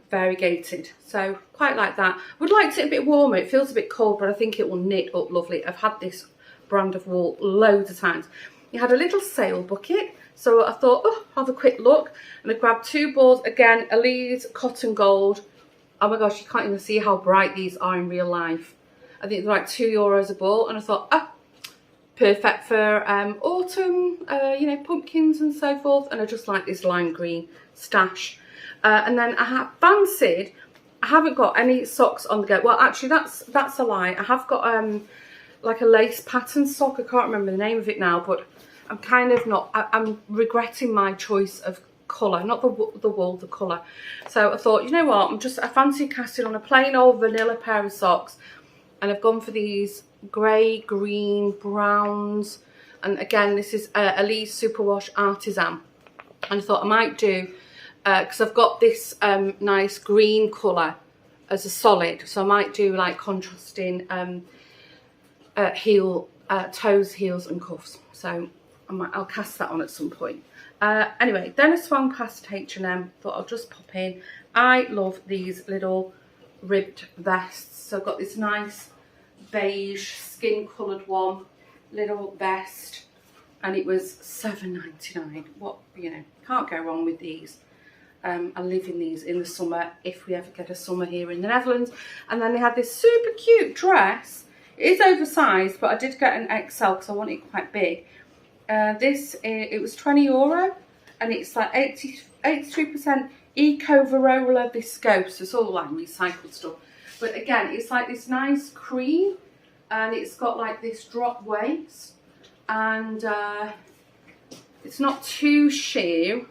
S1: variegated. So quite like that. Would like it a bit warmer. It feels a bit cold, but I think it will knit up lovely. I've had this brand of wool loads of times. It had a little sale bucket, so I thought, oh, have a quick look, and I grabbed 2 balls. Again, Elise Cotton Gold. Oh my gosh, you can't even see how bright these are in real life. I think they're like €2 a ball, and I thought, ah, perfect for autumn, you know, pumpkins and so forth. And I just like this lime green stash. And then I have fancied, I haven't got any socks on the go. Well, actually, that's a lie. I have got like a lace pattern sock. I can't remember the name of it now, but I'm kind of not, I'm regretting my choice of colour, not the wool, the colour. So I thought, you know what, I fancy casting on a plain old vanilla pair of socks, and I've gone for these grey, green, browns, and again, this is Elise Superwash Artisan, and I thought I might do, because I've got this nice green colour as a solid, so I might do like contrasting toes, heels and cuffs. So I'll cast that on at some point. Anyway, then I swung past H&M, thought I'll just pop in. I love these little ribbed vests. So I've got this nice beige skin coloured one, little vest, and it was £7.99. What, you know, can't go wrong with these. I live in these in the summer, if we ever get a summer here in the Netherlands. And then they had this super cute dress. It is oversized, but I did get an XL because I want it quite big. It was €20, and it's like 83% Eco Varola viscose. It's all like recycled stuff. But again, it's like this nice cream, and it's got like this drop waist, and it's not too sheer.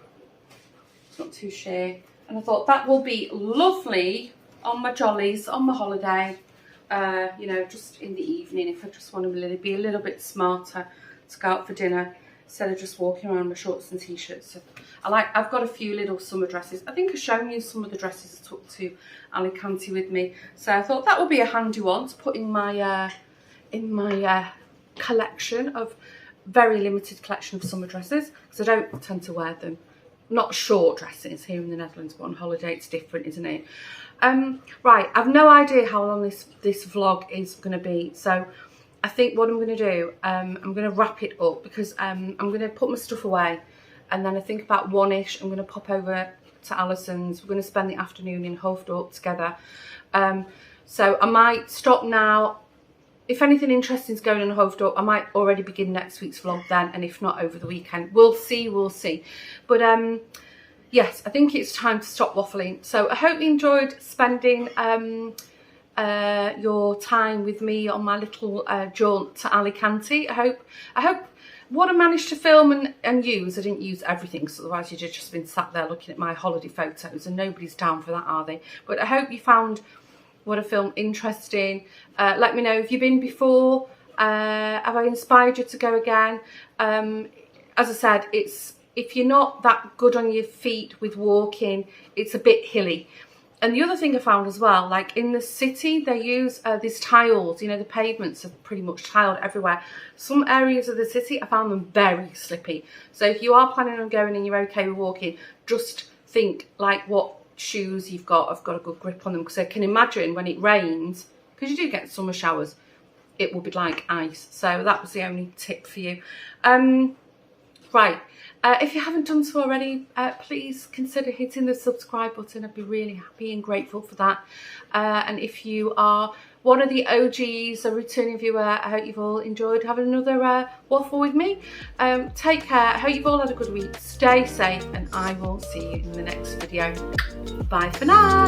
S1: It's not too sheer. And I thought that will be lovely on my jollies, on my holiday. You know, just in the evening, if I just want to be a little bit smarter to go out for dinner instead of just walking around with shorts and t-shirts. So I've got a few little summer dresses. I think I've shown you some of the dresses I took to Alicante with me. So I thought that would be a handy one to put in my collection of, very limited collection of summer dresses, because I don't tend to wear them. Not short dresses here in the Netherlands, but on holiday it's different, isn't it? Right, I've no idea how long this vlog is going to be, so I think what I'm going to do, I'm going to wrap it up, because I'm going to put my stuff away, and then I think about 1ish I'm going to pop over to Alison's. We're going to spend the afternoon in Hoofddorp together, so I might stop now. If anything interesting is going on in Hoofddorp, I might already begin next week's vlog then, and if not, over the weekend. We'll see. But yes, I think it's time to stop waffling. So I hope you enjoyed spending your time with me on my little jaunt to Alicante. I hope what I managed to film and use, I didn't use everything, because otherwise you'd have just been sat there looking at my holiday photos, and nobody's down for that, are they? But I hope you found what I filmed interesting. Let me know if you've been before. Have I inspired you to go again? As I said, if you're not that good on your feet with walking, it's a bit hilly. And the other thing I found as well, like in the city, they use these tiles, you know, the pavements are pretty much tiled everywhere. Some areas of the city, I found them very slippy. So if you are planning on going and you're okay with walking, just think like what shoes you've got have got a good grip on them. Because I can imagine when it rains, because you do get summer showers, it will be like ice. So that was the only tip for you. Right. If you haven't done so already, please consider hitting the subscribe button. I'd be really happy and grateful for that. And if you are one of the OGs, a returning viewer, I hope you've all enjoyed having another waffle with me. Take care. I hope you've all had a good week. Stay safe, and I will see you in the next video. Bye for now.